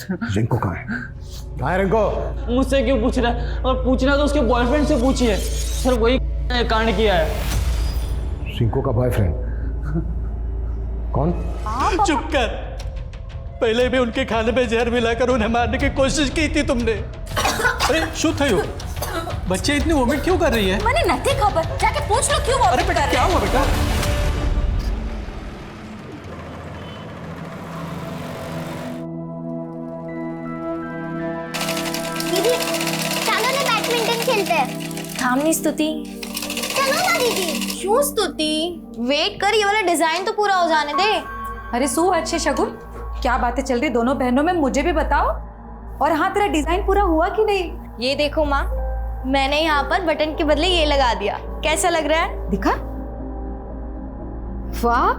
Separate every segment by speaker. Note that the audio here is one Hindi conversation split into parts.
Speaker 1: रिंकू कहाँ है रिंकू?
Speaker 2: मुझसे क्यों पूछ रहा है? और पूछना तो उसके बॉयफ्रेंड से पूछिए सर, वही कांड किया है।
Speaker 1: रिंकू का बॉयफ्रेंड कौन?
Speaker 3: चुप कर। पहले भी उनके खाने में जहर मिलाकर उन्हें मारने की कोशिश की थी तुमने। अरे शू थयो, बच्चे इतनी वोमिट क्यों कर रही है?
Speaker 4: मैंने नहीं खबर, जाके पूछ लो क्यों
Speaker 3: अरे बेटा क्या हुआ बेटा?
Speaker 5: दीदी चलो ना बैडमिंटन खेलते हैं।
Speaker 4: थामनी स्तुति।
Speaker 5: चलो ना दीदी।
Speaker 4: क्यों स्तुति? वेट कर, ये वाला डिजाइन तो पूरा हो जाने दे।
Speaker 6: अरे सु अच्छे शगुन, क्या बातें चल रही दोनों बहनों में, मुझे भी बताओ। और हाँ, तेरा डिजाइन पूरा हुआ कि नहीं?
Speaker 4: ये देखो माँ, मैंने यहाँ पर बटन के बदले ये लगा दिया। कैसा लग रहा है?
Speaker 6: दिखा? वाह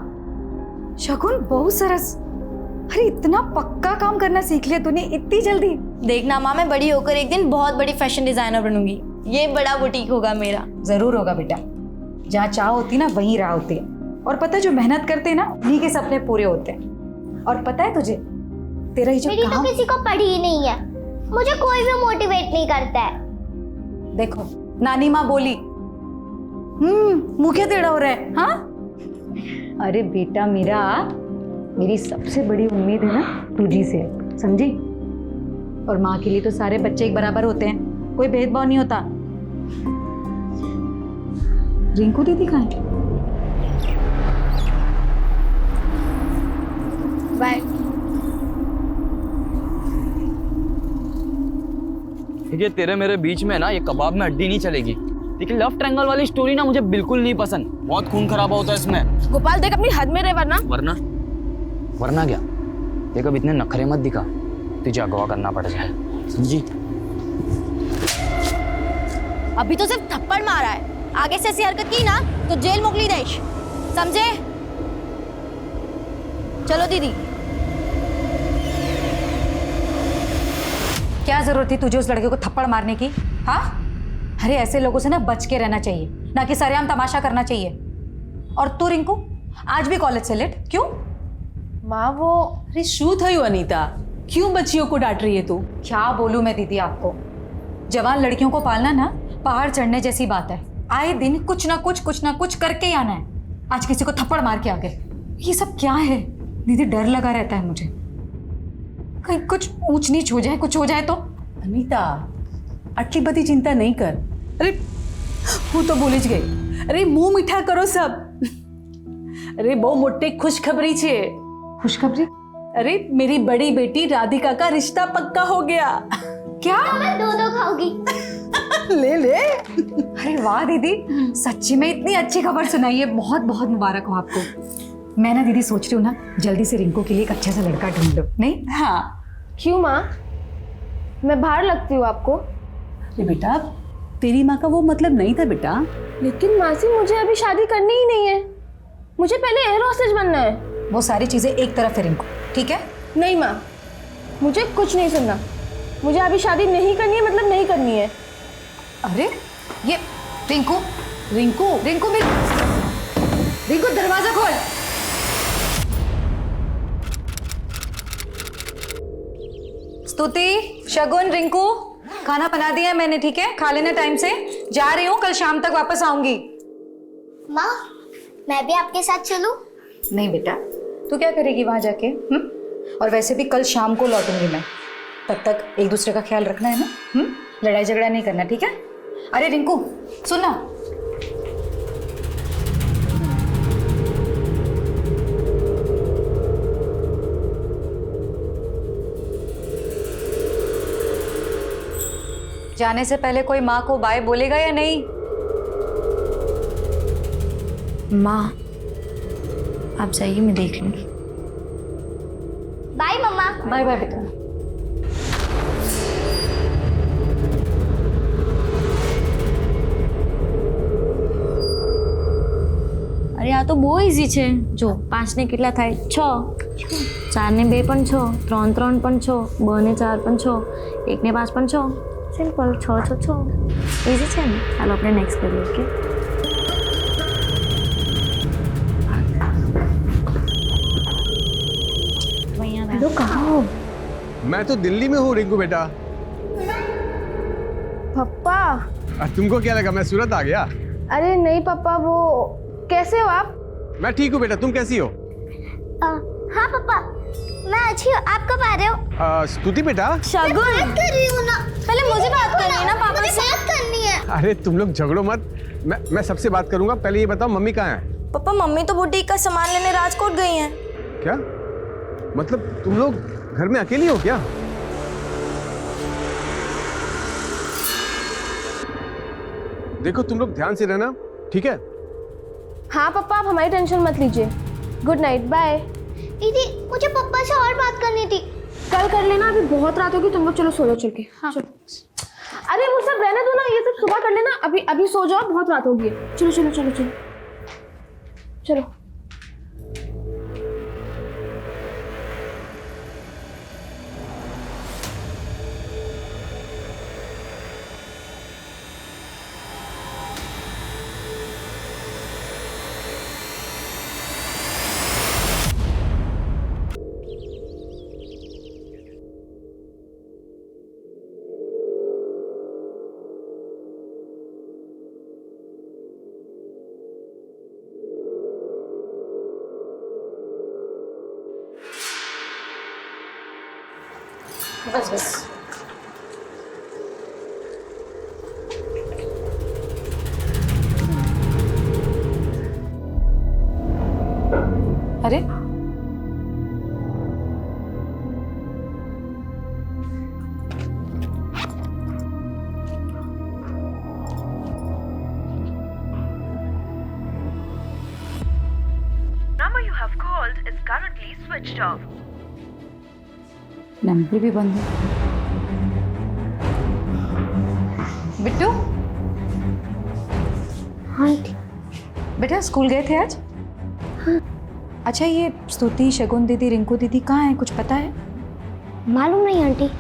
Speaker 6: शगुन, बहुत सरस। अरे इतना पक्का काम करना सीख लिया तूने इतनी जल्दी।
Speaker 4: देखना माँ, मैं बड़ी होकर एक दिन बहुत बड़ी फैशन डिजाइनर बनूंगी। ये बड़ा बुटीक होगा मेरा।
Speaker 6: जरूर होगा बेटा, जहाँ चाह होती ना वहीं राह होती है। और पता है, जो मेहनत करते हैं ना उन्हीं के सपने पूरे होते हैं। और पता है तुझे, तेरा ये जो
Speaker 5: मेरी तो
Speaker 6: काम,
Speaker 5: किसी को पढ़ी ही नहीं है, मुझे कोई भी मोटिवेट नहीं करता है।
Speaker 6: देखो नानी माँ बोली, मुंह क्या टेढ़ा हो रहा है? हाँ अरे बेटा मेरा, मेरी सबसे बड़ी उम्मीद है ना तुझी से, समझी? और माँ के लिए तो सारे बच्चे एक बराबर होते हैं, कोई भेदभाव नहीं होता। रिंकू दीदी कहाँ है?
Speaker 4: बाय।
Speaker 2: ठीक है, तेरे मेरे बीच में ना ये कबाब में हड्डी नहीं चलेगी। लेकिन लव ट्रायंगल वाली स्टोरी ना मुझे बिल्कुल नहीं पसंद, बहुत खून खराबा होता है इसमें।
Speaker 4: गोपाल देख, अपनी हद में रहे वरना।
Speaker 2: वरना क्या? देख अब इतने नखरे मत दिखा, तुझे अगवा करना पड़ जाए, समझी?
Speaker 4: अभी तो सिर्फ थप्पड़ मारा है, आगे से ऐसी हरकत की ना तो जेल मोकली देश, समझे? चलो दीदी।
Speaker 6: क्या जरूरत थी तुझे उस लड़के को थप्पड़ मारने की? हाँ, अरे ऐसे लोगों से ना बच के रहना चाहिए, ना कि सरेआम तमाशा करना चाहिए। और तू रिंकू आज भी कॉलेज से लेट क्यों?
Speaker 7: माँ वो, अरे शू थयु अनीता, क्यों बच्चियों को डांट रही है तू?
Speaker 6: क्या बोलूं मैं दीदी आपको, जवान लड़कियों को पालना ना पहाड़ चढ़ने जैसी बात है। आए दिन कुछ ना कुछ करके ही आना है। आज किसी को थप्पड़ मार के आ गए, ये सब क्या है दीदी? डर लगा रहता है मुझे, कहीं कुछ ऊंच नीच हो जाए, कुछ हो जाए तो।
Speaker 7: अनीता आटली बड़ी चिंता नहीं कर। अरे હું તો ભૂલી જ ગઈ। અરે મુંહ મીઠા કરો सब। अरे બહુ મોટી खुशखबरी છે।
Speaker 6: खुशखबरी?
Speaker 7: अरे मेरी बड़ी बेटी राधिका का रिश्ता पक्का हो गया।
Speaker 6: क्या?
Speaker 5: मैं दो खाऊंगी।
Speaker 7: ले ले।
Speaker 6: अरे वाह दीदी, सच्ची में इतनी अच्छी खबर सुनाई है, बहुत बहुत मुबारक हो आपको। मैं ना दीदी सोच रही हूँ ना जल्दी से रिंकू के लिए एक अच्छा सा लड़का ढूंढ लो। नहीं?
Speaker 7: हाँ।
Speaker 4: क्यों माँ, मैं बाहर लगती हूँ आपको?
Speaker 7: अरे बेटा, तेरी माँ का वो मतलब नहीं था बेटा।
Speaker 4: लेकिन मासी, मुझे अभी शादी करनी ही नहीं है, मुझे पहले एयर होस्टेज बनना है।
Speaker 6: वो सारी चीजें एक तरफ है रिंकू, ठीक है?
Speaker 4: नहीं माँ, मुझे कुछ नहीं सुनना। मुझे अभी शादी नहीं करनी है, मतलब नहीं करनी है।
Speaker 6: अरे ये रिंकू,
Speaker 7: रिंकू,
Speaker 6: रिंकू रिंकू दरवाजा खोल। स्तुति, शगुन, रिंकू, खाना बना दिया है मैंने, ठीक है? खा लेना टाइम से। जा रही हूँ, कल शाम तक वापस आऊंगी।
Speaker 5: माँ मैं भी आपके साथ चलूं?
Speaker 6: नहीं बेटा, तू क्या करेगी वहां जाके? और वैसे भी कल शाम को लौटूंगी मैं, तब तक एक दूसरे का ख्याल रखना है ना। लड़ाई झगड़ा नहीं करना, ठीक है? अरे रिंकू सुन ना, जाने से पहले कोई माँ को बाय बोलेगा या नहीं?
Speaker 4: माँ आप जाइए, मैं देख लूंगी।
Speaker 5: बाय मम्मा।
Speaker 6: बाय बाय बेटा।
Speaker 4: अरे આ તો બહુ ઈઝી છે। જો 5 ને કેટલા થાય? 6। 4 ને 2 પણ 6, 3 3 પણ 6, 2 ને 4 પણ 6, 1 ને 5 પણ 6। સિમ્પલ, 6 6 6 ઈઝી છે ને? ચાલો આપણે નેક્સ્ટ કરીએ। ઓકે,
Speaker 1: मैं
Speaker 8: मैं तो दिल्ली में हूँ रिंकू बेटा।
Speaker 9: पापा।
Speaker 8: तुमको क्या लगा मैं सूरत आ गया?
Speaker 9: अरे नहीं पापा, वो कैसे हो आप?
Speaker 8: मैं ठीक हूँ बेटा, तुम कैसी हो?
Speaker 5: हाँ पापा, मैं अच्छी हूँ। आप कब आ रहे हो?
Speaker 8: स्तुति बेटा।
Speaker 5: मैं बात कर रही हूँ ना। पहले मुझे बात करनी है ना पापा से। बात करनी है।
Speaker 8: अरे तुम लोग झगड़ो मत, मैं सबसे बात करूंगा। पहले ये बताओ मम्मी कहाँ है?
Speaker 4: पापा मम्मी तो बुटीक का सामान लेने राजकोट गई हैं।
Speaker 8: क्या मतलब तुम लोग घर में अकेली हो क्या? देखो तुम लोग ध्यान से रहना, ठीक है?
Speaker 9: हाँ पापा, आप हमारी टेंशन मत लीजिए। Good night, bye.
Speaker 5: दीदी मुझे पापा से और बात करनी थी।
Speaker 9: कल कर लेना, अभी बहुत रात होगी, तुम लोग चलो सो जाओ चल के। हाँ। चलो। अरे वो सब रहने दो ना, ये सब सुबह कर लेना। अभी सो जाओ, बहुत रात होगी। चलो चलो चलो चलो चलो। बस बस।
Speaker 6: अरे
Speaker 10: Number you have called is currently switched off.
Speaker 6: Number भी बंद है। बिट्टू।
Speaker 5: हाँ आंटी।
Speaker 6: बेटा स्कूल गए थे आज?
Speaker 5: हाँ।
Speaker 6: अच्छा ये स्तुति, शगुन दीदी, रिंकू दीदी कहाँ है, कुछ पता है?
Speaker 5: मालूम नहीं आंटी,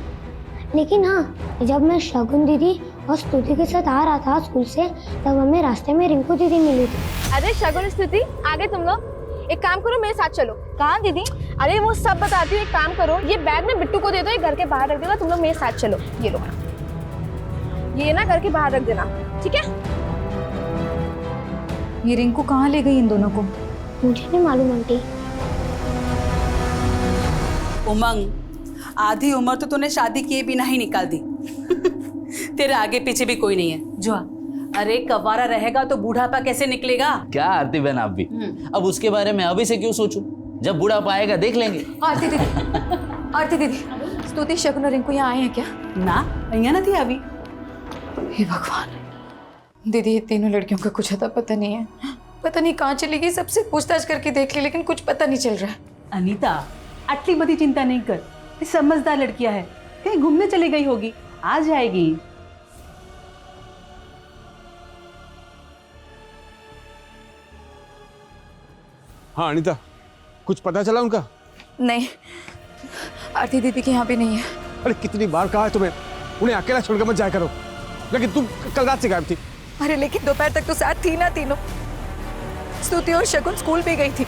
Speaker 5: लेकिन हाँ जब मैं शगुन दीदी और स्तुति के साथ आ रहा था स्कूल से, तब हमें रास्ते में रिंकू दीदी मिली थी।
Speaker 9: अरे शगुन, स्थिति, आगे तुम लोग एक काम करो, मेरे साथ चलो। कहाँ दीदी? अरे वो सब बताती हूँ, एक काम करो, ये बैग में बिट्टू को दे दो, ये घर के बाहर रख देगा। तुम लोग मेरे साथ चलो। ये लो, ये ना घर के बाहर रख देना, ठीक है?
Speaker 6: ये रिंकू कहाँ ले गई इन दोनों को?
Speaker 5: मुझे नहीं मालूम आंटी।
Speaker 7: उमंग, आधी उम्र तो तूने शादी किए बिना ही निकाल दी। तेरे आगे पीछे भी कोई नहीं है जो। अरे कवारा रहेगा तो बूढ़ापा कैसे निकलेगा?
Speaker 2: क्या आरती बहन आप भी, अब उसके बारे में अभी से क्यों सोचूं? जब बूढ़ापा आएगा देख लेंगे।
Speaker 6: आरती दीदी, आरती दीदी, स्तुति, शगुन और रिंकू यहाँ आए हैं क्या?
Speaker 7: ना, यहाँ ना थी अभी।
Speaker 6: हे भगवान, दीदी ये तीनों लड़कियों का कुछ अता पता नहीं है। पता नहीं कहाँ चली गई, सबसे पूछताछ करके देख ली, लेकिन कुछ पता नहीं चल रहा है।
Speaker 7: अनीता, आटली बड़ी चिंता नहीं कर, ये समझदार लड़कियां है, कहीं घूमने चली गई होगी, आ जाएगी।
Speaker 8: हाँ अनीता, कुछ पता चला उनका?
Speaker 6: नहीं, आरती दीदी के यहाँ भी नहीं है।
Speaker 8: अरे कितनी बार कहा है तुम्हें, उन्हें अकेला छोड़कर मत जाया करो, लेकिन तुम कल रात से गायब थी।
Speaker 6: अरे लेकिन दोपहर तक तो साथ थी ना तीनों। स्तुति और शगुन स्कूल भी गई थी,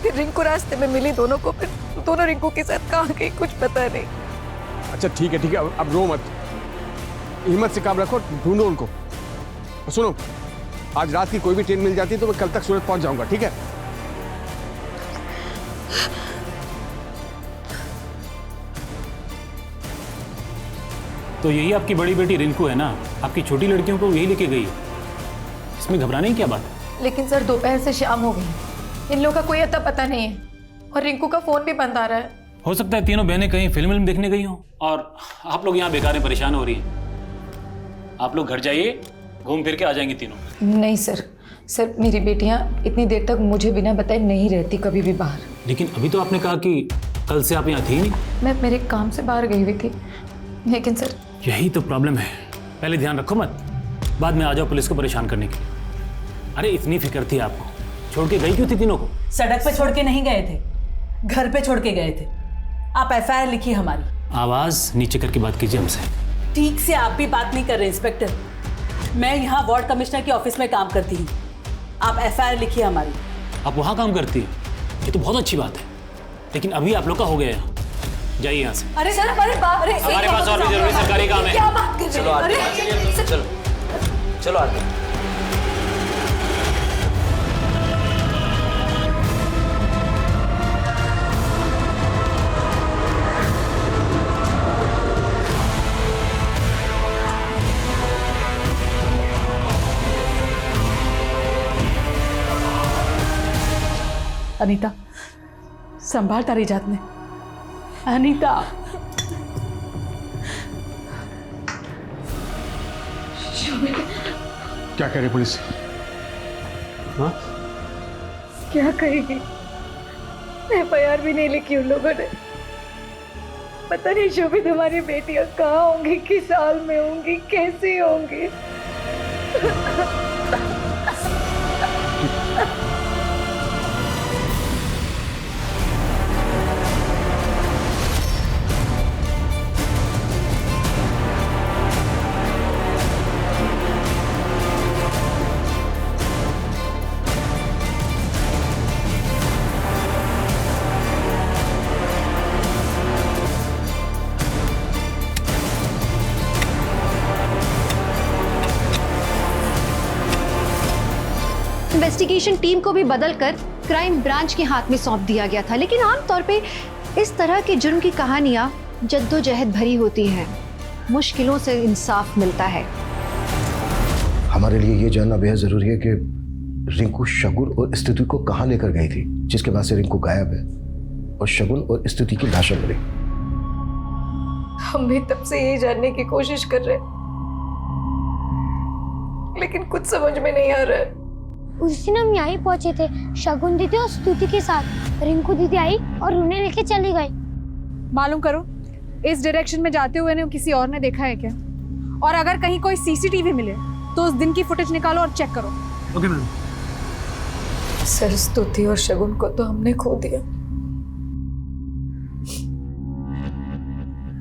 Speaker 6: फिर रिंकू रास्ते में मिली दोनों को, फिर दोनों रिंकू के साथ कहाँ गई कुछ पता नहीं।
Speaker 8: अच्छा ठीक है, अब रो मत, हिम्मत से काम रखो, ढूंढो उनको। और सुनो, आज रात की कोई भी ट्रेन मिल जाती है तो मैं कल तक सूरत पहुंच जाऊंगा, ठीक है?
Speaker 11: तो यही आपकी बड़ी बेटी रिंकू है ना, आपकी छोटी लड़कियों को यही लेके गई है, इसमें घबराने की क्या बात है?
Speaker 6: लेकिन सर दोपहर से शाम हो गई, इन लोगों का कोई अता पता नहीं है, और रिंकू का फोन भी बंद आ रहा है।
Speaker 11: हो सकता है तीनों बहनें कहीं फिल्म देखने गई हों और आप लोग यहाँ बेकार परेशान हो रही हैं। आप लोग घर जाइए, घूम फिर के आ जाएंगी तीनों।
Speaker 6: नहीं सर, मेरी बेटियाँ इतनी देर तक मुझे बिना बताए नहीं रहती कभी भी बाहर।
Speaker 11: लेकिन अभी तो आपने कहा कि कल से आप यहाँ थी नहीं।
Speaker 6: मैं मेरे काम से बाहर गई हुई थी, लेकिन सर
Speaker 11: यही तो प्रॉब्लम है, पहले ध्यान रखो मत, बाद में आ जाओ पुलिस को परेशान करने के लिए। अरे इतनी फिक्र थी आपको, छोड़ के गई क्यों थी तीनों को?
Speaker 7: सड़क पे छोड़ के नहीं गए थे, घर पे छोड़ के गए थे। आप एफआईआर लिखिए हमारी।
Speaker 11: आवाज नीचे करके बात कीजिए हमसे।
Speaker 7: ठीक से आप भी बात नहीं कर रहे इंस्पेक्टर, मैं यहाँ वार्ड कमिश्नर के ऑफिस में काम करती हूँ। आप एफआईआर लिखिए हमारी।
Speaker 11: आप वहाँ काम करती है, ये तो बहुत अच्छी बात है, लेकिन अभी आप लोग का हो गया है। जाइए यहाँ से।
Speaker 7: अरे सर, अरे अरे
Speaker 11: हमारे पास और भी जरूरी सरकारी काम है।
Speaker 7: क्या बात कर रहे
Speaker 2: चलो
Speaker 7: हैं?
Speaker 2: आरती,
Speaker 7: अरे
Speaker 2: चलो चलो आरती।
Speaker 7: अनीता, संभाल तारी जात ने। अनीता,
Speaker 8: क्या कह रही पुलिस? हाँ?
Speaker 9: क्या कहेगी? FIR भी नहीं लिखी उन लोगों ने। पता नहीं शोभित हमारी बेटियां कहाँ होंगी, किस हाल में होंगी, कैसी होंगी।
Speaker 12: इन्वेस्टिगेशन टीम को भी बदलकर क्राइम ब्रांच के हाथ में सौंप दिया गया था, लेकिन आमतौर पे इस तरह के जुर्म की कहानियां जद्दोजहद भरी होती हैं, मुश्किलों से इंसाफ मिलता है।
Speaker 1: हमारे लिए ये जानना बेहद जरूरी है कि रिंकू शगुन और स्तुति को कहाँ लेकर गई थी, जिसके बाद से रिंकू गायब है और शगुन और स्तुति की लाशें मिली।
Speaker 9: हम भी तब से यही जानने की कोशिश कर रहे हैं, लेकिन कुछ समझ में नहीं आ रहा है।
Speaker 5: उस दिन हम यहीं पहुंचे थे शगुन दीदी और स्तुति के साथ। रिंकू दीदी आई और उन्हें लेके चली गई।
Speaker 6: मालूम करो इस डायरेक्शन में जाते हुए ने किसी और ने देखा है क्या, और अगर कहीं कोई CCTV मिले तो उस दिन की फुटेज निकालो और चेक करो।
Speaker 11: Okay ma'am.
Speaker 9: सर, स्तुति और शगुन को तो हमने खो दिया,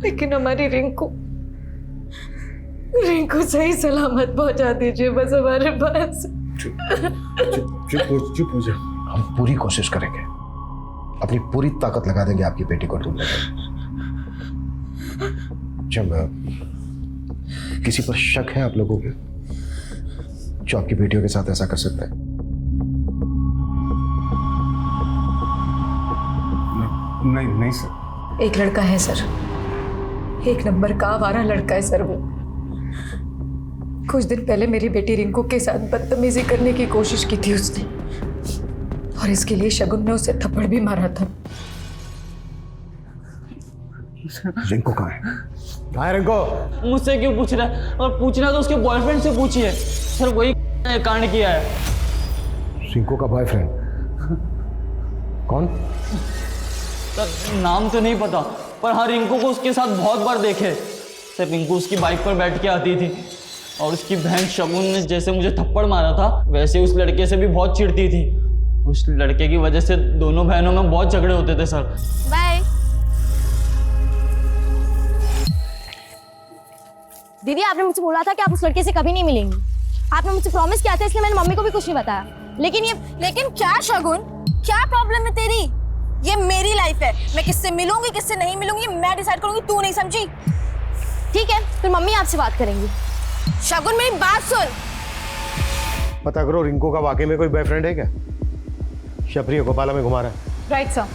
Speaker 9: लेकिन हमारी रिंकू सही सलामत पहुंचा दीजिए बस हमारे पास।
Speaker 1: चुप हो जा। हम पूरी कोशिश करेंगे, अपनी पूरी ताकत लगा देंगे आपकी बेटी को ढूंढने में। जब किसी पर शक है आप लोगों के जो आपकी बेटियों के साथ ऐसा कर सकता है?
Speaker 8: नहीं सर।
Speaker 9: एक लड़का है सर, 1 नंबर का आवारा लड़का है सर। वो कुछ दिन पहले मेरी बेटी रिंकू के साथ बदतमीजी करने की कोशिश की थी उसने, और इसके लिए शगुन ने उसे थप्पड़ भी मारा था।
Speaker 1: रिंकू कहाँ है? कहाँ है रिंकू?
Speaker 2: मुझसे क्यों पूछ रहा है? और पूछना तो उसके बॉयफ्रेंड से पूछिए सर, वही कांड किया है।
Speaker 1: रिंकू का बॉयफ्रेंड कौन?
Speaker 2: सर नाम तो नहीं पता, पर हाँ रिंकू को उसके साथ बहुत बार देखे। सर रिंकू उसकी बाइक पर बैठ के आती थी, और उसकी बहन शगुन ने जैसे मुझे थप्पड़ मारा था वैसे उस लड़के से भी बहुत चिढ़ती थी। उस लड़के की वजह से दोनों बहनों में बहुत झगड़े होते थे सर।
Speaker 4: बाय।
Speaker 9: दीदी, आपने मुझसे बोला था कि आप उस लड़के से कभी नहीं मिलेंगी। आपने मुझसे प्रॉमिस किया था, इसलिए मैंने मम्मी को भी कुछ नहीं बताया। लेकिन क्या शगुन, क्या प्रॉब्लम है तेरी? ये मेरी लाइफ है, मैं किससे मिलूंगी किससे नहीं मिलूंगी मैं डिसाइड करूंगी, तू नहीं समझी? ठीक है, फिर मम्मी आपसे बात करेंगी। शगुन मेरी बात सुन।
Speaker 1: पता करो रिंकू का वाकई में कोई बॉयफ्रेंड है क्या? शबरी को पाला में घुमा रहा है।
Speaker 6: Right sir.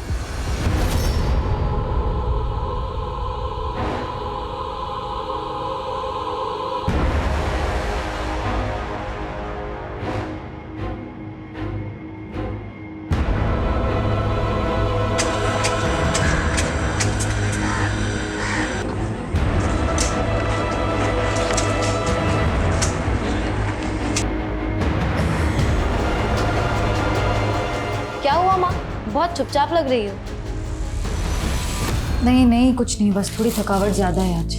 Speaker 4: क्या हुआ माँ, बहुत चुपचाप लग रही हो।
Speaker 6: नहीं कुछ नहीं, बस थोड़ी थकावट ज्यादा है आज।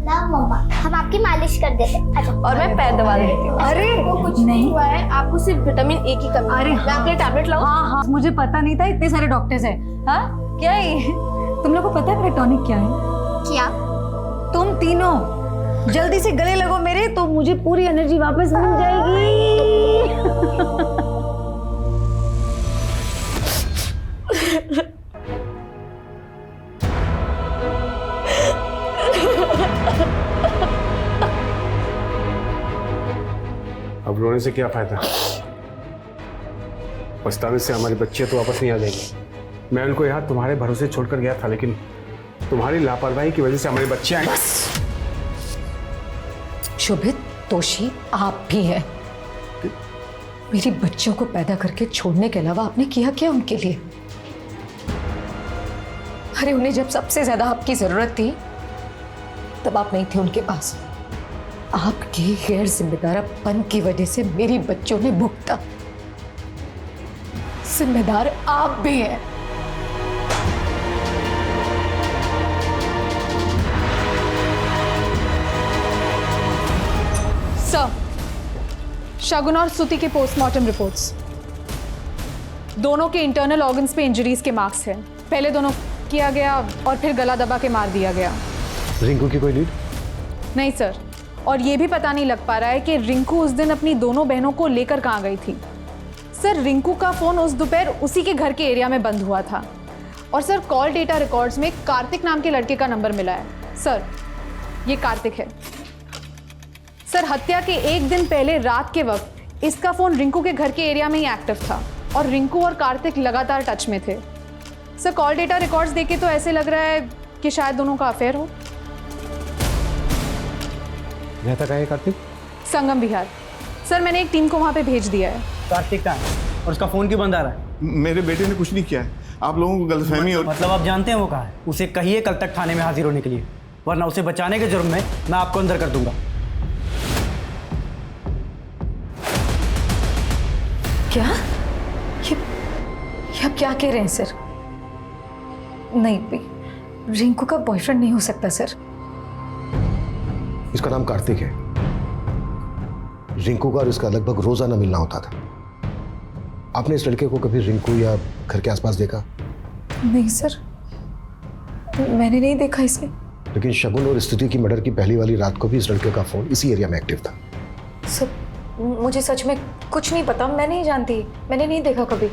Speaker 5: ना मम्मा, हम आपकी मालिश कर देते हैं। अच्छा,
Speaker 9: और मैं पैर दबा देती हूँ।
Speaker 6: अरे
Speaker 9: वो कुछ नहीं हुआ है, आपको सिर्फ विटामिन ए की कमी है।
Speaker 6: अरे
Speaker 9: मैं आपके लिए टैबलेट लाऊं?
Speaker 6: हाँ, मुझे पता नहीं था इतने सारे डॉक्टर्स हैं। हाँ क्या है ये? तुम लोग को पता है मेरा टॉनिक क्या है?
Speaker 5: क्या?
Speaker 6: तुम तीनों जल्दी से गले लगो मेरे, तो मुझे पूरी एनर्जी वापस मिल जाएगी।
Speaker 8: पछताने से क्या फायदा? पछताने से हमारे बच्चे तो वापस नहीं आ जाएंगे। मैं उनको यहाँ तुम्हारे भरोसे छोड़कर गया था, लेकिन तुम्हारी लापरवाही की वजह से हमारे बच्चे आए।
Speaker 6: शोभित, तोशी आप भी हैं। मेरी बच्चों को पैदा करके छोड़ने के अलावा आपने किया क्या उनके लिए? अरे उन्हें जब सबसे ज्यादा आपकी जरूरत थी तब आप नहीं थे उनके पास। आपके गैर जिम्मेदारपन की वजह से मेरी बच्चों ने भुगता। जिम्मेदार आप भी हैं।
Speaker 9: सर, शगुन और स्तुति के पोस्टमार्टम रिपोर्ट्स, दोनों के इंटरनल ऑर्गन्स पे इंजरीज के मार्क्स हैं। पहले दोनों किया गया और फिर गला दबा के मार दिया गया।
Speaker 1: रिंकू की कोई लीड?
Speaker 9: नहीं सर, और ये भी पता नहीं लग पा रहा है कि रिंकू उस दिन अपनी दोनों बहनों को लेकर कहाँ गई थी। सर, रिंकू का फोन उस दोपहर उसी के घर के एरिया में बंद हुआ था। और सर, कॉल डेटा रिकॉर्ड्स में कार्तिक नाम के लड़के का नंबर मिला है। सर, ये कार्तिक है। सर, हत्या के एक दिन पहले रात के वक्त इसका फोन रिंकू के घर के एरिया में ही एक्टिव था और रिंकू और कार्तिक लगातार टच में थे। सर, कॉल डेटा रिकॉर्ड्स देखे तो ऐसे लग रहा है कि शायद दोनों का अफेयर हो।
Speaker 8: रहता कहाँ है कार्तिक?
Speaker 9: संगम विहार। सर, मैंने एक टीम को वहाँ पे भेज दिया है।
Speaker 13: कार्तिक कहाँ है और उसका फोन क्यों बंद आ रहा है?
Speaker 14: मेरे बेटे ने कुछ नहीं किया है, आप लोगों को गलतफहमी हो।
Speaker 13: मतलब आप जानते हैं वो कहाँ है? उसे कहिए कल तक थाने में हाजिर होने के लिए, वरना उसे बचाने के जुर्म में मैं आपको अंदर कर दूंगा।
Speaker 6: क्या? ये आप क्या कह रहे हैं सर? नहीं, रिंकू का बॉयफ्रेंड नहीं हो सकता सर।
Speaker 1: इसका नाम कार्तिक है। रिंकू का और इसका लगभग रोजाना मिलना होता था। आपने इस लड़के को कभी रिंकू या घर के आसपास देखा?
Speaker 6: नहीं सर, मैंने नहीं देखा इसे।
Speaker 1: लेकिन शगुन और स्तुति की मर्डर की पहली वाली रात को भी इस लड़के का फोन इसी एरिया में एक्टिव था।
Speaker 6: सर, मुझे सच में कुछ नहीं पता। मैं नहीं जानती, मैंने नहीं देखा कभी।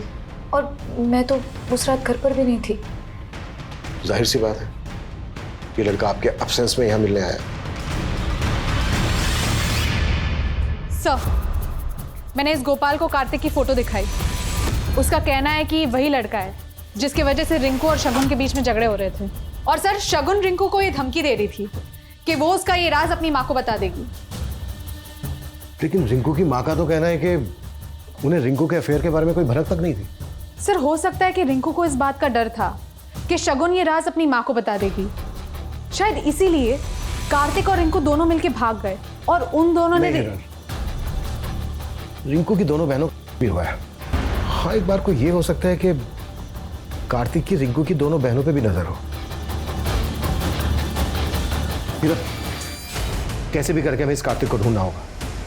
Speaker 6: और मैं तो उस रात घर पर भी नहीं थी।
Speaker 1: जाहिर सी बात है, ये लड़का आपके एब्सेंस में यहाँ मिलने आया।
Speaker 9: सर, मैंने इस गोपाल को कार्तिक की फोटो दिखाई। उसका कहना है कि वही लड़का है जिसकी वजह से रिंकू और शगुन के बीच में झगड़े हो रहे थे। और सर, शगुन रिंकू को ये धमकी दे रही थी कि वो उसका ये राज अपनी माँ को बता देगी।
Speaker 1: लेकिन रिंकू की माँ का तो कहना है कि उन्हें रिंकू के अफेयर के बारे में कोई भनक तक नहीं थी।
Speaker 9: सर, हो सकता है कि रिंकू को इस बात का डर था कि शगुन ये राज अपनी माँ को बता देगी। शायद इसीलिए कार्तिक और रिंकू दोनों मिलकर भाग गए और उन दोनों ने
Speaker 1: रिंकू की दोनों बहनों भी हुआ है। हाँ, एक बार को ये हो सकता है कि कार्तिक की रिंकू की दोनों बहनों पे भी नजर हो। कैसे भी करके हमें इस कार्तिक को ढूंढना होगा।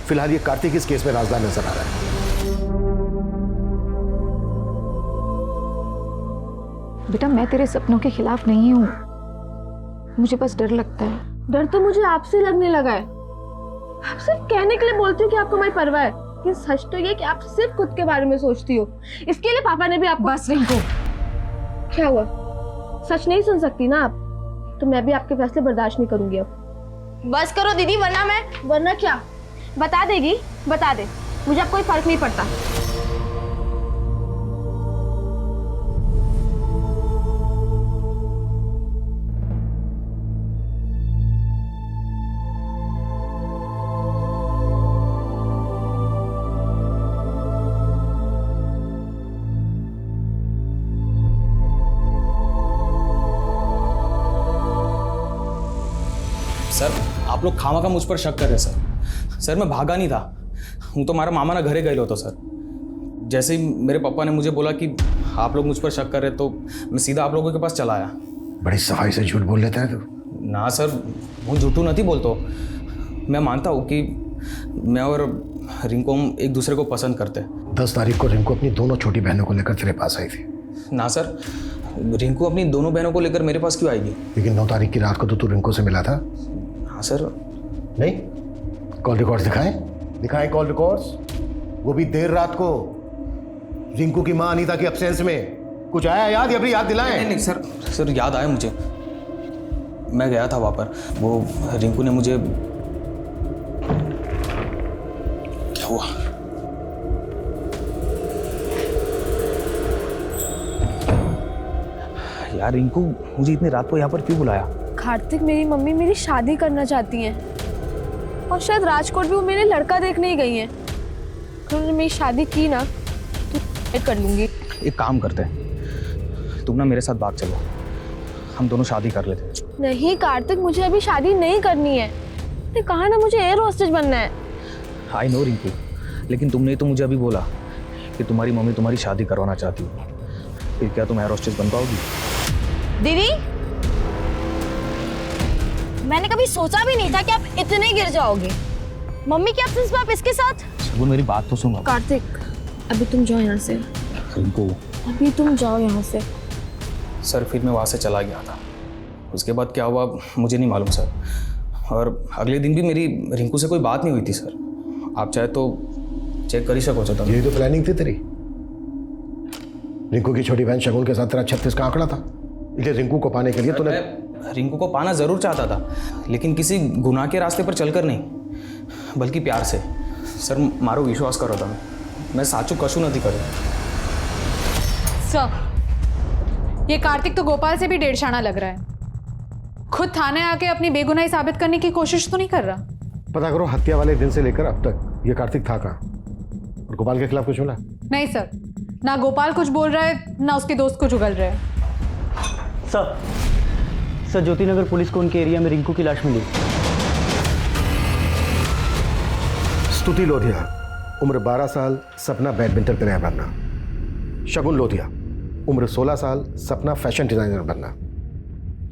Speaker 1: फिलहाल ये कार्तिक इस केस में राजदार नजर आ रहा है।
Speaker 6: बेटा, मैं तेरे सपनों के खिलाफ नहीं हूँ, मुझे बस डर लगता है।
Speaker 9: डर तो मुझे आपसे लगने लगा है। आप सिर्फ कहने के लिए बोलती हो कि आपको मेरी परवाह है, लेकिन सच तो ये कि आप सिर्फ खुद के बारे में सोचती हो। इसके लिए पापा ने भी आपको।
Speaker 6: बस रिंकू।
Speaker 9: क्या हुआ? सच नहीं सुन सकती ना आप? तो मैं भी आपके फैसले बर्दाश्त नहीं करूंगी अब। बस करो दीदी, वरना क्या? बता देगी, बता दे, मुझे अब कोई फर्क नहीं पड़ता।
Speaker 15: सर, आप लोग खामा का मुझ पर शक कर रहे हैं सर। मैं भागा नहीं था, हूँ तो हमारा मामा ना घरे गए तो सर। जैसे ही मेरे पापा ने मुझे बोला कि आप लोग मुझ पर शक कर रहे, तो मैं सीधा आप लोगों के पास चला आया।
Speaker 1: बड़ी सफाई से झूठ बोल लेता है तू।
Speaker 15: ना सर, वो झूठू नहीं बोलतो। मैं मानता हूँ कि मैं और रिंकू हम एक दूसरे को पसंद करते हैं।
Speaker 1: 10 तारीख को रिंकू अपनी दोनों छोटी बहनों को लेकर तेरे पास आई थी।
Speaker 15: ना सर, रिंकू अपनी दोनों बहनों को लेकर मेरे पास क्यों आएगी?
Speaker 1: लेकिन 9 तारीख की रात को तो तू रिंकू से मिला था।
Speaker 15: हाँ सर।
Speaker 1: नहीं, कॉल रिकॉर्ड्स दिखाएं कॉल रिकॉर्ड्स, वो भी देर रात को। रिंकू की मां अनीता की एब्सेंस में कुछ आया याद या फिर याद दिलाएं?
Speaker 15: नहीं सर, याद आया मुझे। मैं गया था वहाँ पर, वो रिंकू ने मुझे। क्या हुआ? यार रिंकू, मुझे इतनी रात को यहाँ पर क्यों बुलाया?
Speaker 9: कार्तिक, मेरी मम्मी मेरी शादी करना चाहती हैं और शायद राजकोट भी वो मेरे लड़का देखने ही गई हैं। अगर उन्होंने मेरी शादी की ना तो कर लूँगी।
Speaker 15: एक काम करते हैं, तुम ना मेरे साथ भाग चलो, हम दोनों शादी कर लेते हैं।
Speaker 9: नहीं कार्तिक, मुझे अभी शादी नहीं करनी है। मैंने कहा ना मुझे एयर होस्टेज बनना है।
Speaker 15: आई नो रिंकू, लेकिन तुमने तो मुझे अभी बोला कि तुम्हारी मम्मी तुम्हारी शादी करवाना चाहती है, फिर क्या तुम एयर होस्टेज बन पाओगी?
Speaker 4: दीदी, मैंने कभी सोचा भी नहीं था कि आप इतने गिर जाओगे। मम्मी की एब्सेंस में आप इसके साथ।
Speaker 15: शगुन, मेरी बात तो सुनो।
Speaker 9: कार्तिक, अभी तुम जाओ यहाँ से।
Speaker 15: रिंकू,
Speaker 9: अभी तुम जाओ यहाँ से।
Speaker 15: सर फिर मैं वहाँ से चला गया था, उसके बाद क्या हुआ मुझे नहीं मालूम सर। और अगले दिन भी मेरी रिंकू से कोई बात नहीं हुई थी सर। आप चाहे तो चेक कर ही सको चाहता।
Speaker 1: यही तो प्लानिंग थी तेरी। रिंकू की छोटी बहन शगुन के साथ तेरा 36 का आंकड़ा था, इसलिए रिंकू को पाने के लिए तूने।
Speaker 15: रिंकू को पाना जरूर चाहता था, लेकिन किसी गुनाह के रास्ते पर चलकर नहीं, बल्कि प्यार से। सर मारो विश्वास करो था, मैं साचू कशु नहीं करूँ।
Speaker 6: सर, ये कार्तिक तो गोपाल से भी डेढ़शाना लग रहा है। खुद थाने आके अपनी बेगुनाही साबित करने की कोशिश तो नहीं कर रहा।
Speaker 1: पता करो, हत्या वाले दिन से लेकर अब तक ये कार्तिक था कहाँ, और गोपाल के खिलाफ कुछ बोला?
Speaker 6: नहीं सर, ना गोपाल कुछ बोल रहा है ना उसके दोस्त कुछ उगल रहा है।
Speaker 13: सर ज्योति नगर पुलिस को उनके एरिया में रिंकू की लाश मिली।
Speaker 1: स्तुति लोधिया, उम्र 12 साल, सपना बैडमिंटन प्लेयर बनना। शगुन लोधिया, उम्र 16 साल, सपना फैशन डिजाइनर बनना।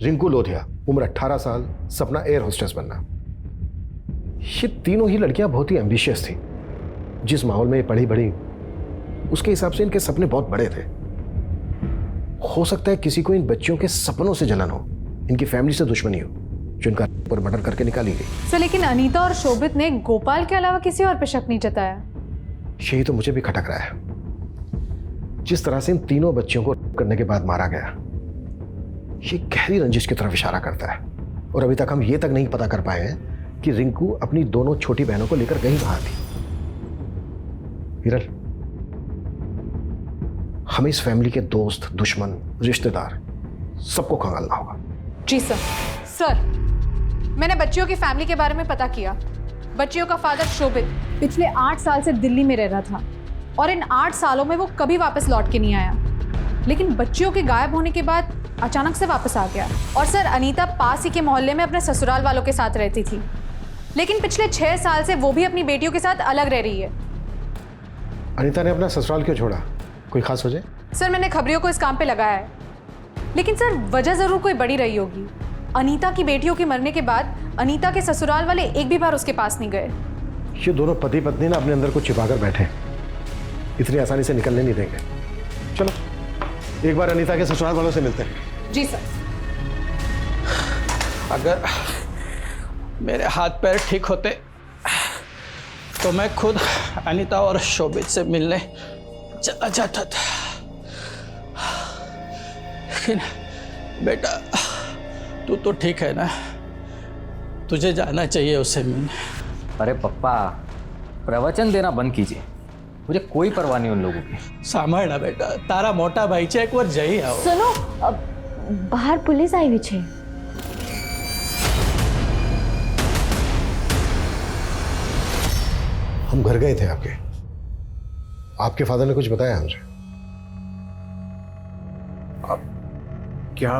Speaker 1: रिंकू लोधिया, उम्र 18 साल, सपना एयर होस्टेस बनना। ये तीनों ही लड़कियां बहुत ही एम्बिशियस थी। जिस माहौल में ये पढ़ी बढ़ी, उसके हिसाब से इनके सपने बहुत बड़े थे। हो सकता है किसी को इन बच्चियों के सपनों से जलन हो, इनकी फैमिली से दुश्मनी हो, जो इनका पर मर्डर करके निकाली गई।
Speaker 6: सर लेकिन अनीता और शोभित ने गोपाल के अलावा किसी और पे शक नहीं जताया।
Speaker 1: यही तो मुझे भी खटक रहा है। जिस तरह से इन तीनों बच्चियों को करने के बाद मारा गया, ये गहरी रंजिश की तरफ इशारा करता है। और अभी तक हम ये तक नहीं पता कर पाए हैं कि रिंकू अपनी दोनों छोटी बहनों को लेकर कहीं कहाँ थी। हिरल, हमें इस फैमिली के दोस्त, दुश्मन, रिश्तेदार सबको खंगालना होगा।
Speaker 6: जी सर। सर, मैंने बच्चियों की फैमिली के बारे में पता किया। बच्चियों का फादर शोभित पिछले 8 साल से दिल्ली में रह रहा था और इन 8 सालों में वो कभी वापस लौट के नहीं आया, लेकिन बच्चियों के गायब होने के बाद अचानक से वापस आ गया। और सर, अनीता पास ही के मोहल्ले में अपने ससुराल वालों के साथ रहती थी, लेकिन पिछले 6 साल से वो भी अपनी बेटियों के साथ अलग रह रही है।
Speaker 1: अनीता ने अपना ससुराल क्यों छोड़ा? कोई खास वजह?
Speaker 6: सर, मैंने खबरियों को इस काम पे लगाया है, लेकिन सर वजह जरूर कोई बड़ी रही होगी। अनीता की बेटियों के मरने के बाद अनीता के ससुराल वाले एक भी बार उसके पास नहीं गए।
Speaker 1: ये दोनों पति पत्नी ना अपने अंदर कुछ छिपाकर बैठे, इतनी आसानी से निकलने नहीं देंगे। चलो एक बार अनीता के ससुराल वालों से मिलते हैं।
Speaker 6: जी सर।
Speaker 3: अगर मेरे हाथ पैर ठीक होते तो मैं खुद अनीता और शोभित से मिलने चला जाता था, लेकिन बेटा तू तो ठीक है ना, तुझे जाना चाहिए उससे मिलने।
Speaker 16: अरे पप्पा, प्रवचन देना बंद कीजिए, मुझे कोई परवाह नहीं उन लोगों की।
Speaker 3: सामना बेटा, तारा मोटा भाई છે, एक बार જઈ आओ।
Speaker 4: सुनो, बाहर पुलिस आई हुई है।
Speaker 1: हम घर गए थे आपके फादर ने कुछ बताया हमसे?
Speaker 14: आप क्या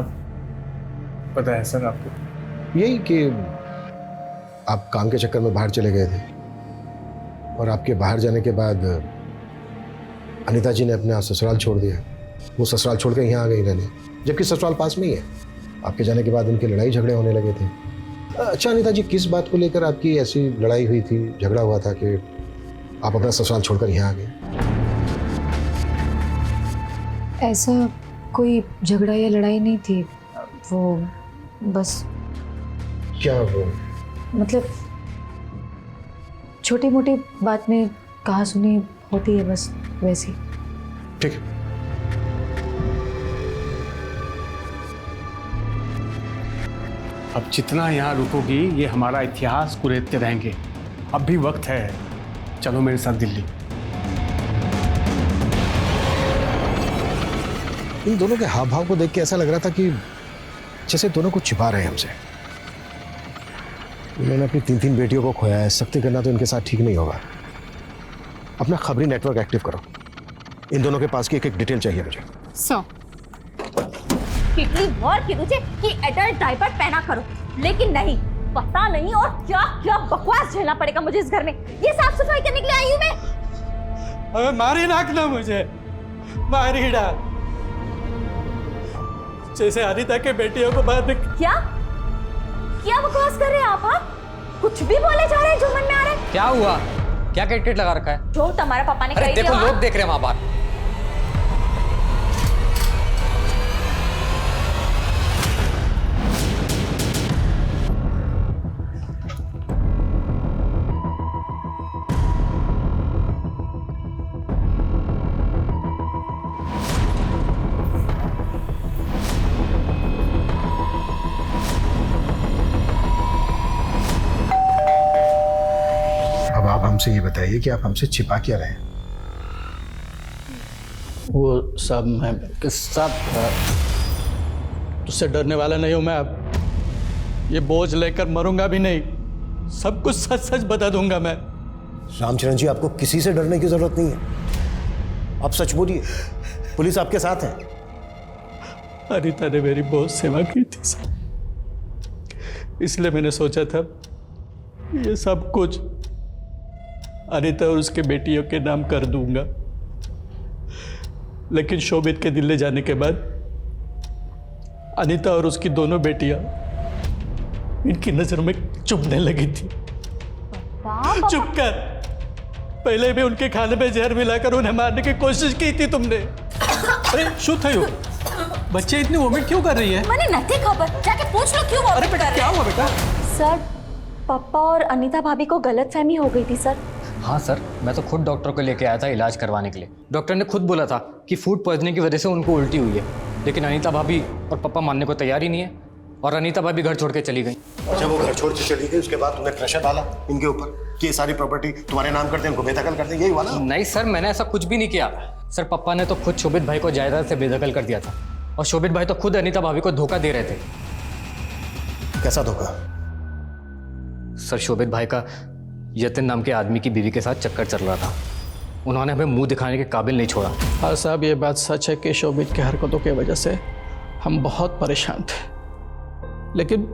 Speaker 14: पता है सर आपको?
Speaker 1: यही कि आप काम के चक्कर में बाहर चले गए थे और आपके बाहर जाने के बाद अनीता जी ने अपना ससुराल छोड़ दिया। वो ससुराल छोड़ कर यहाँ आ गई रहने, जबकि ससुराल पास में ही है। आपके जाने के बाद उनके लड़ाई झगड़े होने लगे थे। अच्छा अनीता जी, किस बात को लेकर आपकी ऐसी लड़ाई हुई थी, झगड़ा हुआ था कि आप अपना ससुराल छोड़कर यहाँ आ गए?
Speaker 12: ऐसा कोई झगड़ा या लड़ाई नहीं थी, वो बस।
Speaker 1: क्या वो?
Speaker 12: मतलब छोटी मोटी बात में कहा सुनी होती है, बस वैसी।
Speaker 1: ठीक है।
Speaker 8: अब जितना यहाँ रुकोगी ये हमारा इतिहास कुरेदते रहेंगे। अब भी वक्त है, चलो मेरे साथ दिल्ली।
Speaker 1: इन दोनों के हाव भाव को देख के ऐसा लग रहा था कि जैसे दोनों कुछ छिपा रहे हैं हमसे। इन्होंने अपनी 3 बेटियों को खोया है, सख्ती करना तो इनके साथ ठीक नहीं होगा। अपना खबरी नेटवर्क एक्टिव करो। इन दोनों के पास की एक डिटेल चाहिए मुझे।
Speaker 4: कितनी बार की तुझे कि एडल्ट डायपर पहना करो, लेकिन नहीं, पता नहीं और क्या क्या बकवास झेलना पड़ेगा मुझे इस घर में। ये साफ सफाई करने के लिए आई हूँ मैं।
Speaker 3: अबे मारी नाक ना मुझे, मारी डाल। जैसे अनिता के बेटियों को बाद में
Speaker 4: क्या क्या बकवास कर रहे हैं आप? हाँ, कुछ भी बोले जा रहे हैं जो मन में आ रहा है।
Speaker 16: क्या हुआ? क्या क्रिकेट लगा रखा है?
Speaker 4: जो तुम्हारे पापा ने
Speaker 16: अरे
Speaker 4: कही थी,
Speaker 16: देखो
Speaker 4: हाँ?
Speaker 16: लोग देख रहे हैं वहां बाहर।
Speaker 1: अब आप हमसे ये बताइए कि आप हमसे छिपा क्या रहे हैं?
Speaker 3: वो सब मैं सब तुझसे डरने वाला नहीं हूं मैं। अब ये बोझ लेकर मरूंगा भी नहीं, सब कुछ सच सच बता दूंगा मैं।
Speaker 1: रामचरण जी, आपको किसी से डरने की जरूरत नहीं है। आप सच बोलिए, पुलिस आपके साथ है।
Speaker 3: अनिता ने मेरी बहुत सेवा की थी सर, इसलिए मैंने सोचा था ये सब कुछ अनिता और उसके बेटियों के नाम कर दूंगा। लेकिन शोभित के दिल्ली जाने के बाद अनिता और उसकी दोनों बेटियां इनकी नजर में चुभने लगी थी। चुप कर, पहले भी उनके खाने में जहर मिलाकर उन्हें मारने की कोशिश की थी तुमने। अरे शू थयो, बच्चे इतनी वोमिट क्यों कर रही है?
Speaker 4: मैंने नहीं खबर, जाके पूछ लो क्यों वोमिट
Speaker 3: अरे बेटा
Speaker 4: कर रहे
Speaker 3: क्या
Speaker 4: हैं।
Speaker 3: हुआ बेटा?
Speaker 4: सर, पापा और अनीता भाभी को गलतफहमी हो गई थी सर।
Speaker 16: हाँ सर, मैं तो खुद डॉक्टर को लेके आया था इलाज करवाने के लिए। डॉक्टर ने खुद बोला था कि फूड पॉइजनिंग की वजह से उनको उल्टी हुई है, लेकिन अनीता भाभी और पापा मानने को तैयार ही नहीं है और अनीता भाभी घर छोड़ के चली गई।
Speaker 1: जब वो घर छोड़ के चली गई उसके बाद तुमने प्रेशर डाला इनके ऊपर कि ये सारी प्रॉपर्टी तुम्हारे नाम कर दें, उनको बेदखल कर दें, यही हुआ ना?
Speaker 16: नहीं सर, मैंने ऐसा कुछ भी नहीं किया सर। पापा ने तो खुद शोभित भाई को जायदाद से बेदखल कर दिया था और शोभित भाई तो खुद अनीता भाभी को धोखा दे रहे थे।
Speaker 1: कैसा धोखा?
Speaker 16: सर, शोभित भाई का यतिन नाम के आदमी की बीवी के साथ चक्कर चल रहा था। उन्होंने हमें मुंह दिखाने के काबिल नहीं छोड़ा।
Speaker 3: हाँ साहब, ये बात सच है कि शोभित की हरकतों की वजह से हम बहुत परेशान थे, लेकिन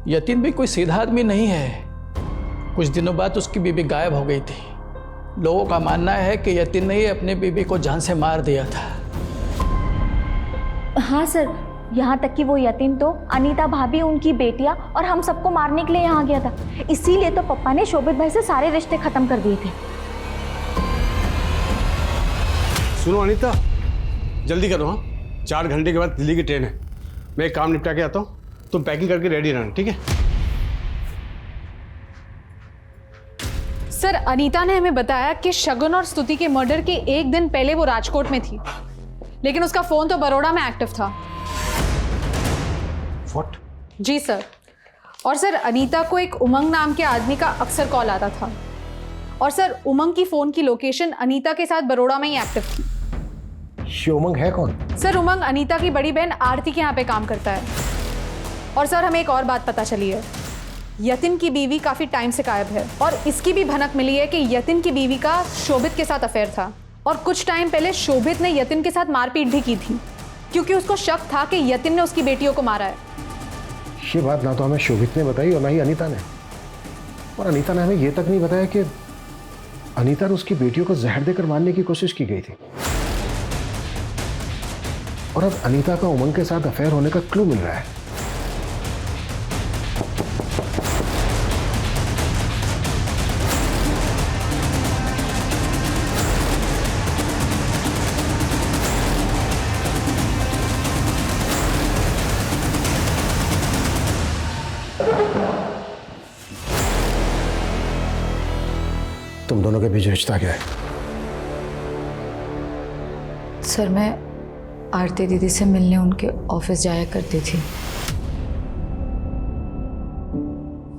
Speaker 3: यतिन भी कोई सीधा आदमी नहीं है। कुछ दिनों बाद उसकी बीवी गायब हो गई थी। लोगों का मानना है कि यतिन ने ही अपनी बीवी को जान से मार दिया था।
Speaker 4: हाँ सर, यहाँ तक कि वो यतीम तो अनीता भाभी, उनकी बेटियाँ और हम सबको मारने के लिए यहाँ गया था। इसीलिए तो पापा ने शोभित भाई से सारे रिश्ते खत्म कर दिए थे।
Speaker 8: सुनो अनीता, जल्दी करो। हाँ, 4 घंटे के बाद दिल्ली की ट्रेन है। मैं एक काम निपटा के आता हूँ, तुम पैकिंग करके रेडी रहना, ठीक है?
Speaker 9: सर, अनीता ने हमें बताया कि शगुन और स्तुति के मर्डर के एक दिन पहले वो राजकोट में थी, लेकिन उसका फोन तो बड़ौदा में एक्टिव था।
Speaker 1: What?
Speaker 9: जी सर। और सर, अनीता को एक उमंग नाम के आदमी का अक्सर कॉल आता था और सर, उमंग की फोन की लोकेशन अनीता के साथ बड़ौदा में ही एक्टिव थी।
Speaker 1: ये उमंग है कौन?
Speaker 9: सर, उमंग अनीता की बड़ी बहन आरती के यहाँ पे काम करता है। और सर, हमें एक और बात पता चली है, यतिन की बीवी काफी टाइम से गायब है और इसकी भी भनक मिली है कि यतिन की बीवी का शोभित के साथ अफेयर था और कुछ टाइम पहले शोभित ने यतिन के साथ मारपीट भी की थी क्योंकि उसको शक था कि यतिन ने उसकी बेटियों को मारा है।
Speaker 1: ये बात ना तो हमें शोभित ने बताई और ना ही अनीता ने। और अनीता ने हमें ये तक नहीं बताया कि अनीता ने उसकी बेटियों को जहर देकर मारने की कोशिश की गई थी। और अब अनीता का उमंग के साथ अफेयर होने का क्लू मिल रहा है। तुम दोनों के बीच रिश्ता क्या है?
Speaker 6: सर, मैं आरती दीदी से मिलने उनके ऑफिस जाया करती थी,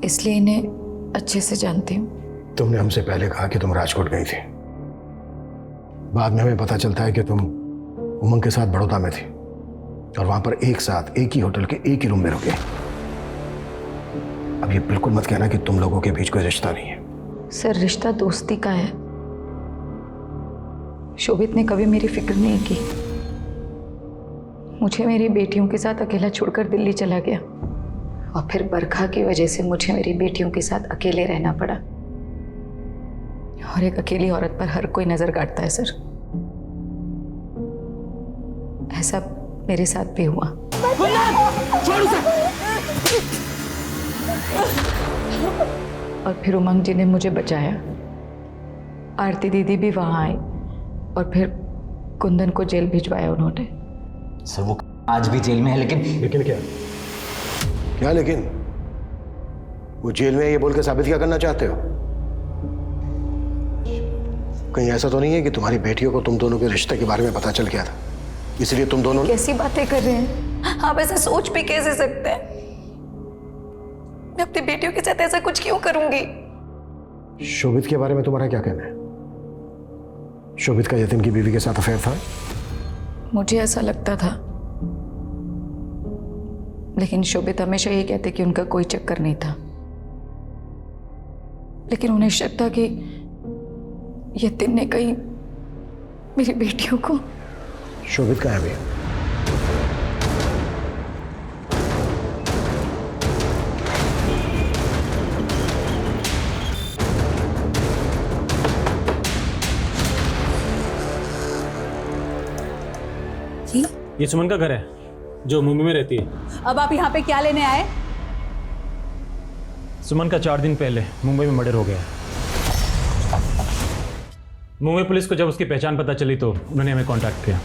Speaker 6: इसलिए इन्हें अच्छे से जानती हूँ।
Speaker 1: तुमने हमसे पहले कहा कि तुम राजकोट गई थी। बाद में हमें पता चलता है कि तुम उमंग के साथ बड़ौदा में थी और वहां पर एक साथ एक ही होटल के एक ही रूम में रुके। अब ये बिल्कुल मत कहना कि तुम लोगों के बीच कोई रिश्ता नहीं है।
Speaker 6: सर रिश्ता दोस्ती का है। शोभित ने कभी मेरी फिक्र नहीं की। मुझे मेरी बेटियों के साथ अकेला छोड़कर दिल्ली चला गया और फिर बरखा की वजह से मुझे मेरी बेटियों के साथ अकेले रहना पड़ा। और एक अकेली औरत पर हर कोई नजर काटता है सर। ऐसा मेरे साथ भी हुआ। और फिर उमंग जी ने मुझे बचाया। आरती दीदी भी वहां आई और फिर कुंदन को जेल भिजवाया उन्होंने।
Speaker 16: सर वो आज भी जेल में है, लेकिन
Speaker 1: क्या क्या लेकिन? वो जेल में है ये बोल के साबित क्या करना चाहते हो? कहीं ऐसा तो नहीं है कि तुम्हारी बेटियों को तुम दोनों के रिश्ते के बारे में पता चल गया था, इसलिए तुम दोनों?
Speaker 6: कैसी बातें कर रहे हैं आप? ऐसा सोच भी कैसे सकते हैं? मैं अपनी बेटियों के साथ ऐसा कुछ क्यों करूंगी?
Speaker 1: शोभित के बारे में तुम्हारा क्या कहना है? शोभित का यतीम की बीवी के साथ अफेयर था?
Speaker 6: मुझे ऐसा लगता था, लेकिन शोभित हमेशा ये कहते कि उनका कोई चक्कर नहीं था। लेकिन उन्हें शक था कि यतीम ने कहीं मेरी बेटियों को।
Speaker 1: शोभित कहाँ है भैया?
Speaker 11: ये सुमन का घर है जो मुंबई में रहती है।
Speaker 7: अब आप यहाँ पे क्या लेने आए?
Speaker 11: सुमन का 4 दिन पहले मुंबई में मर्डर हो गया। मुंबई पुलिस को जब उसकी पहचान पता चली तो उन्होंने हमें कांटेक्ट किया।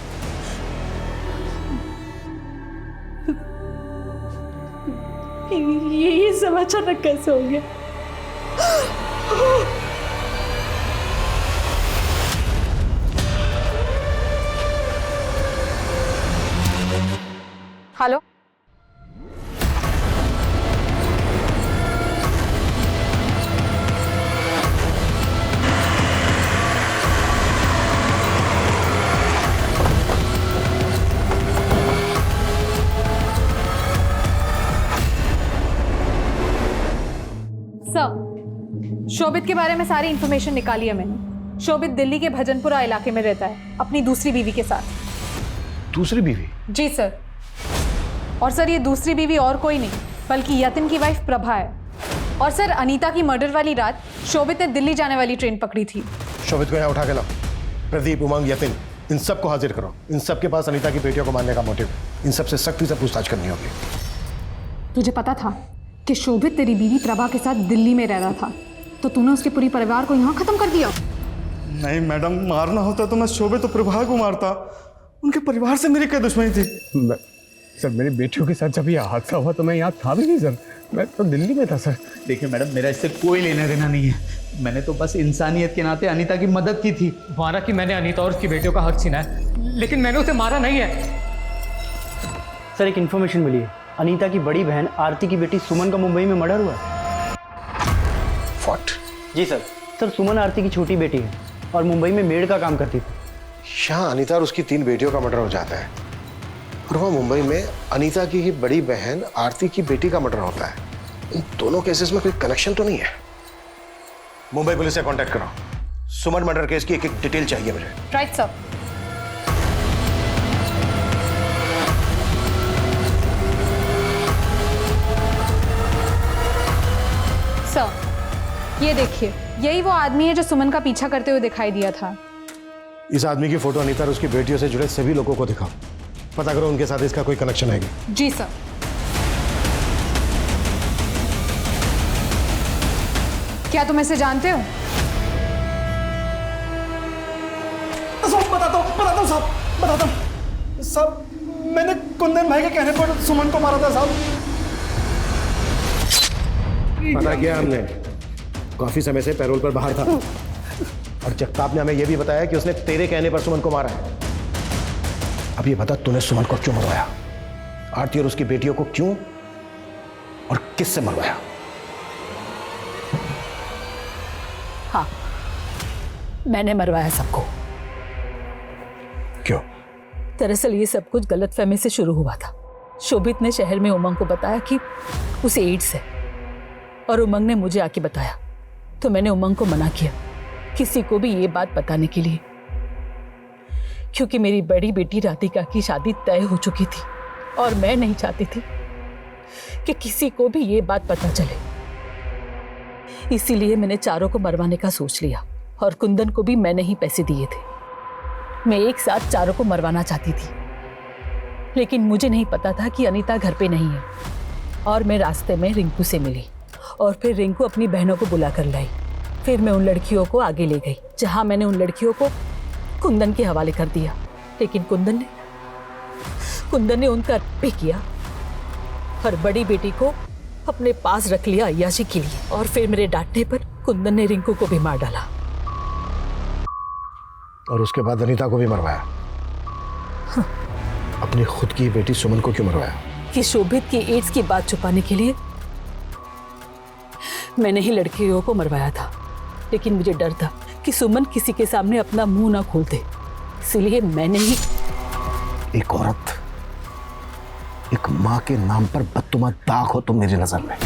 Speaker 7: ये सब अचानक कैसे हो गया?
Speaker 9: हेलो, सर शोभित के बारे में सारी इंफॉर्मेशन निकाली है मैंने। शोभित दिल्ली के भजनपुरा इलाके में रहता है अपनी दूसरी बीवी के साथ।
Speaker 1: दूसरी बीवी?
Speaker 9: जी सर। और सर ये दूसरी बीवी और कोई नहीं बल्कि यतिन की वाइफ प्रभा है। और सर अनीता की मर्डर वाली रात शोभित ने दिल्ली जाने वाली ट्रेन पकड़ी थी।
Speaker 1: शोभित को यहाँ उठा के लाओ। प्रदीप, उमंग, यतिन, इन सबको हाजिर करो। इन सबके पास अनीता की बेटियों को मारने का मोटिव। इन सबसे सख्ती से पूछताछ करनी होगी।
Speaker 9: तुझे पता था कि शोभित तेरी बीवी प्रभा के साथ दिल्ली में रह रहा था, तो तूने उसके पूरी परिवार को यहाँ खत्म कर दिया?
Speaker 14: नहीं मैडम, मारना होता तो मैं शोभित और प्रभा को मारता। उनके परिवार से मेरी क्या दुश्मनी थी?
Speaker 8: सर मेरी बेटियों के साथ जब ये हादसा हुआ तो मैं यहाँ था भी नहीं सर, मैं तो दिल्ली में था सर।
Speaker 17: देखिए मैडम, मेरा इससे कोई लेना देना नहीं है। मैंने तो बस इंसानियत के नाते अनीता की मदद की थी।
Speaker 16: मारा कि मैंने अनीता और उसकी बेटियों का हक छीना है, लेकिन मैंने उसे मारा नहीं है।
Speaker 13: सर एक इन्फॉर्मेशन मिली है, अनीता की बड़ी बहन आरती की बेटी सुमन का मुंबई में मर्डर हुआ है।
Speaker 1: व्हाट?
Speaker 13: जी सर। सर सुमन आरती की छोटी बेटी है और मुंबई में मेड का काम करती थी।
Speaker 1: यहाँ अनीता और उसकी 3 बेटियों का मर्डर हो जाता है और वहाँ मुंबई में अनीता की ही बड़ी बहन आरती की बेटी का मर्डर होता है। इन दोनों केसेस में कोई कनेक्शन तो नहीं है? मुंबई पुलिस से कांटेक्ट करो। सुमन मर्डर केस की एक एक डिटेल चाहिए मुझे।
Speaker 9: Right sir. सर ये देखिए, यही वो आदमी है जो सुमन का पीछा करते हुए दिखाई दिया था।
Speaker 1: इस आदमी की फोटो अनीता और उसकी बेटियों से जुड़े सभी लोगों को दिखाओ। पता करो उनके साथ इसका कोई कनेक्शन है क्या?
Speaker 9: जी सर। क्या तुम इसे जानते हो?
Speaker 14: बताता हूँ साहब, मैंने कुंदन भाई के कहने पर सुमन को मारा था साहब।
Speaker 1: पता किया हमने, काफी समय से पैरोल पर बाहर था और जगताप ने हमें यह भी बताया कि उसने तेरे कहने पर सुमन को मारा है। अब ये बता, तूने सुमन को क्यों मरवाया? आरती और उसकी बेटियों को क्यों और किससे मरवाया?
Speaker 7: हाँ, मैंने मरवाया सबको।
Speaker 1: क्यों?
Speaker 7: दरअसल ये सब कुछ गलतफहमी से शुरू हुआ था। शोभित ने शहर में उमंग को बताया कि उसे एड्स है और उमंग ने मुझे आके बताया, तो मैंने उमंग को मना किया किसी को भी ये बात बताने के लिए, क्योंकि मेरी बड़ी बेटी राधिका की शादी तय हो चुकी थी और मैं नहीं चाहती थी कि किसी को भी ये बात पता चले। इसीलिए मैंने चारों को मरवाने का सोच लिया और कुंदन को भी मैंने ही पैसे दिए थे। मैं एक साथ चारों को मरवाना चाहती थी, लेकिन मुझे नहीं पता था कि अनीता घर पे नहीं है। और मैं रास्ते में रिंकू से मिली और फिर रिंकू अपनी बहनों को बुला कर लाई। फिर मैं उन लड़कियों को आगे ले गई, जहां मैंने उन लड़कियों को कुंदन के हवाले कर दिया। लेकिन कुंदन ने उनका भी किया और बड़ी बेटी को अपने पास रख लिया अय्याशी के लिए। और फिर मेरे डांटने पर कुंदन ने रिंकू को भी मार डाला
Speaker 1: और उसके बाद अनीता को भी मरवाया।
Speaker 7: हाँ।
Speaker 1: अपनी खुद की बेटी सुमन को क्यों मरवाया?
Speaker 7: कि शोभित की एड्स की बात छुपाने के लिए मैंने ही लड़कियों को मरवाया था। लेकिन मुझे डर था कि सुमन किसी के सामने अपना मुंह ना खोल दे, इसलिए मैंने ही।
Speaker 1: एक औरत, एक माँ के नाम पर बदतुमा दाग हो तुम मेरी नजर में।